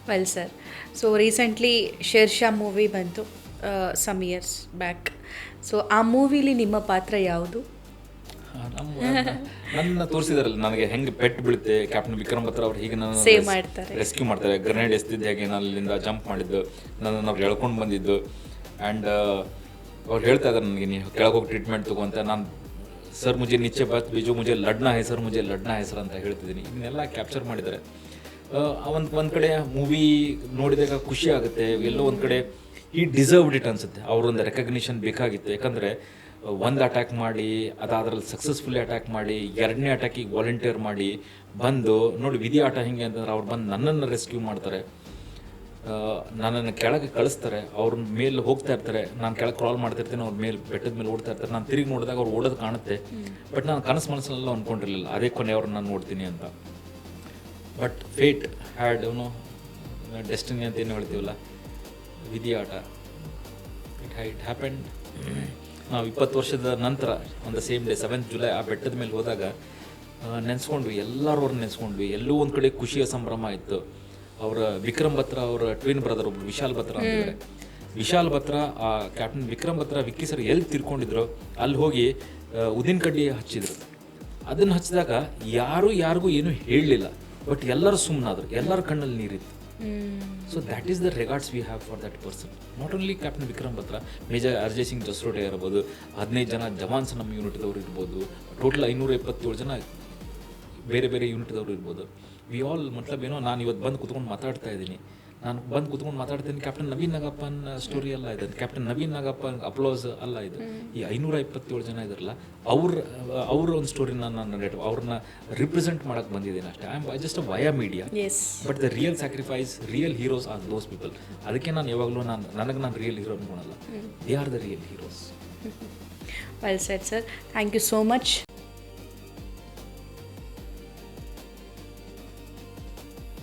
Well sir, so recently Sher Shah movie ಬಂತು some years back. So ಆ ಮೂವಿಲಿ ನಿಮ್ಮ ಪಾತ್ರ ಯಾವುದು? ನನ್ನ ತೋರಿಸಿದಾರಲ್ಲ ನನಗೆ ಹೆಂಗೆ ಪೆಟ್ಟು ಬೀಳುತ್ತೆ, ಕ್ಯಾಪ್ಟನ್ ವಿಕ್ರಮ್ ಬತ್ರ ಅವ್ರು ಹೀಗೆ ನನ್ನ ಸೇವ್ ಮಾಡ್ತಾರೆ. ರೆಸ್ಕ್ಯೂ ಮಾಡ್ತಾರೆ, ಗ್ರೆನೇಡ್ ಎಸ್ತಿದ್ದು ಹೇಗೆ ನಾನು ಅಲ್ಲಿಂದ ಜಂಪ್ ಮಾಡಿದ್ದು, ನನ್ನನ್ನು ಅವ್ರು ಎಳ್ಕೊಂಡು ಬಂದಿದ್ದು. ಆ್ಯಂಡ್ ಅವ್ರು ಹೇಳ್ತಾ ಇದ್ದಾರೆ ನನಗೆ ನೀವು ಕೆಳಗೆ ಹೋಗಿ ಟ್ರೀಟ್ಮೆಂಟ್ ತಗೊಂತ. ನಾನು ಸರ್ ಮುಜೆ ನಿಚ್ಚೆ ಬಾತ್ ಬಿಜು ಮುಜೆ ಲಡ್ನಾ ಹೆಸರು ಮುಜೆ ಲಡ್ನಾ ಹೆಸರು ಅಂತ ಹೇಳ್ತಿದ್ದೀನಿ. ಇದನ್ನೆಲ್ಲ ಕ್ಯಾಪ್ಚರ್ ಮಾಡಿದ್ದಾರೆ. ಒಂದು ಕಡೆ ಮೂವಿ ನೋಡಿದಾಗ ಖುಷಿ ಆಗುತ್ತೆ, ಎಲ್ಲೋ ಒಂದು ಕಡೆ ಈ ಡಿಸರ್ವ್ಡ್ ಇಟ್ ಅನಿಸುತ್ತೆ. ಅವ್ರೊಂದು ರೆಕಗ್ನಿಷನ್ ಬೇಕಾಗಿತ್ತು. ಯಾಕಂದರೆ ಒಂದು ಅಟ್ಯಾಕ್ ಮಾಡಿ ಅದಾದ್ರಲ್ಲಿ ಸಕ್ಸಸ್ಫುಲಿ ಅಟ್ಯಾಕ್ ಮಾಡಿ ಎರಡನೇ ಅಟ್ಯಾಕಿಗೆ ವಾಲಂಟಿಯರ್ ಮಾಡಿ ಬಂದು ನೋಡಿ ವಿಧಿ ಆಟ ಹೆಂಗೆ ಅಂತಂದ್ರೆ ಅವ್ರು ಬಂದು ನನ್ನನ್ನು ರೆಸ್ಕ್ಯೂ ಮಾಡ್ತಾರೆ, ನನ್ನನ್ನು ಕೆಳಗೆ ಕಳಿಸ್ತಾರೆ, ಅವ್ರ ಮೇಲೆ ಹೋಗ್ತಾ ಇರ್ತಾರೆ, ನಾನು ಕೆಳಗೆ ಕ್ರಾಲ್ ಮಾಡ್ತಿರ್ತೀನಿ, ಅವ್ರ ಮೇಲೆ ಬೆಟ್ಟದ ಮೇಲೆ ಓಡ್ತಾ ಇರ್ತಾರೆ. ನಾನು ತಿರುಗಿ ನೋಡಿದಾಗ ಅವ್ರು ಓಡೋದು ಕಾಣುತ್ತೆ. ಬಟ್ ನಾನು ಕನಸು ಮನಸ್ಸಲ್ಲೆಲ್ಲ ಅಂದ್ಕೊಂಡಿರಲಿಲ್ಲ ಅದೇ ಕೊನೆ ಅವ್ರನ್ನ ನಾನು ನೋಡ್ತೀನಿ ಅಂತ. ಬಟ್ ಫೇಟ್ ಹ್ಯಾಡ್ ಡೆಸ್ಟಿನಿ ಅಂತ ಏನು ಹೇಳ್ತೀವಲ್ಲ, ವಿಧಿ ಆಟ, ಇಟ್ ಹ್ಯಾಪೆಂಡ್. ನಾವು 20 ವರ್ಷದ ನಂತರ ಒಂದು ಸೇಮ್ ಡೇ 7th ಜುಲೈ ಆ ಬೆಟ್ಟದ ಮೇಲೆ ಹೋದಾಗ ನೆನೆಸ್ಕೊಂಡ್ವಿ, ಎಲ್ಲರೂ ಅವ್ರನ್ನ ನೆನೆಸ್ಕೊಂಡ್ವಿ. ಎಲ್ಲೂ ಒಂದು ಕಡೆ ಖುಷಿಯ ಸಂಭ್ರಮ ಇತ್ತು. ಅವರ ವಿಕ್ರಮ್ ಬತ್ರ ಅವರ ಟ್ವಿನ್ ಬ್ರದರ್ ಒಬ್ರು ವಿಶಾಲ್ ಬತ್ರ ಅಂತಿದ್ದಾರೆ. ವಿಶಾಲ್ ಬತ್ರ ಆ ಕ್ಯಾಪ್ಟನ್ ವಿಕ್ರಮ್ ಬತ್ರ ವಿಕ್ಕಿ ಸರ್ ಎಲ್ಲಿ ತಿರ್ಕೊಂಡಿದ್ರು ಅಲ್ಲಿ ಹೋಗಿ ಉದ್ದಿನ ಕಡ್ಡಿ ಹಚ್ಚಿದ್ರು. ಅದನ್ನು ಹಚ್ಚಿದಾಗ ಯಾರಿಗೂ ಏನೂ ಹೇಳಲಿಲ್ಲ. ಬಟ್ ಎಲ್ಲರೂ ಸುಮ್ಮನಾದ್ರು, ಎಲ್ಲರ ಕಣ್ಣಲ್ಲಿ ನೀರಿತ್ತು. So that is the regards we have for that person. Not only captain Vikram Batra, major Ajay Singh Jasrotia ಇರ್ಬೋದು, 15 ಜನ ಜವಾನ್ಸ್ ನಮ್ಮ ಯೂನಿಟ್ದವ್ರು ಇರ್ಬೋದು, ಟೋಟಲ್ 527 ಜನ ಬೇರೆ ಬೇರೆ ಯೂನಿಟ್ದವ್ರು ಇರ್ಬೋದು. ವಿ ಆಲ್ ಏನೋ ನಾನು ಇವತ್ತು ಬಂದು ಕೂತ್ಕೊಂಡು ಮಾತಾಡ್ತಾ ಇದ್ದೀನಿ, ಕ್ಯಾಪ್ಟನ್ ನವೀನ್ ನಾಗಪ್ಪನ ಸ್ಟೋರಿ ಅಲ್ಲ ಇದು, ಕ್ಯಾಪ್ಟನ್ ನವೀನ್ ನಾಗಪ್ಪನ ಅಪ್ಲೋಸ್ ಅಲ್ಲ ಇದು. ಈ 527 ಜನ ಇದಾರಲ್ಲ ಅವ್ರ ಒಂದು ಸ್ಟೋರಿನ ನಾನು ಅವ್ರನ್ನ ರಿಪ್ರೆಸೆಂಟ್ ಮಾಡಕ್ಕೆ ಬಂದಿದ್ದೀನಿ ಅಷ್ಟೇ. I just a via media. But the real sacrifice, real heroes are those people. ಅದಕ್ಕೆ ನಾನು ಯಾವಾಗಲೂ ನನಗೆ ರಿಯಲ್ ಹೀರೋ ಅನ್ಕೊಳಲ್ಲ. They are the real heroes. Well said sir, thank you so much.